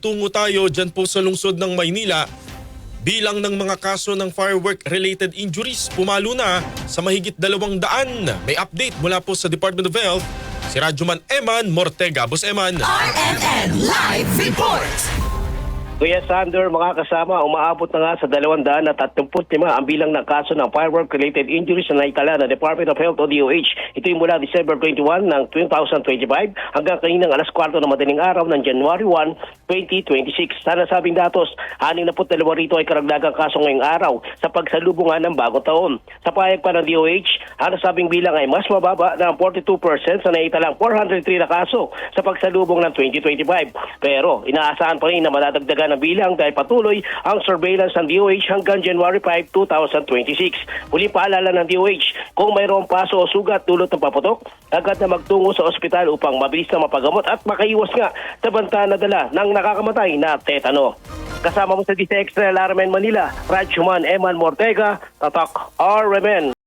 magtungo tayo dyan po sa lungsod ng Maynila. Bilang ng mga kaso ng firework-related injuries pumalo na sa mahigit 200. May update mula po sa Department of Health, si Radyoman Eman Mortega. Boss Eman. RMN Live Report! Kuya Sander, mga kasama, umaabot na nga sa 235 ang bilang ng kaso ng firework-related injuries na naitala ng Department of Health o DOH. Ito'y mula December 21 ng 2025 hanggang kaninang alas 4 ng madaling araw ng January 1, 2026. Sa nasabing datos, 62 rito ay karagdagang kaso ngayong araw sa pagsalubungan ng bagong taon. Sa pahayag pa ng DOH, ang nasabing bilang ay mas mababa ng 42% sa naitalang 403 na kaso sa pagsalubong ng 2025. Pero inaasahan pa rin na madadagdagan ng bilang dahil patuloy ang surveillance ng DOH hanggang January 5, 2026. Muli paalala ng DOH, kung mayroong paso o sugat dulot ng paputok, agad na magtungo sa ospital upang mabilis na mapagamot at makaiwas nga sa banta na dala ng nakakamatay na tetano. Kasama mo sa DCX na RMN Manila, Radyoman Eman Mortega, Tatak RMN.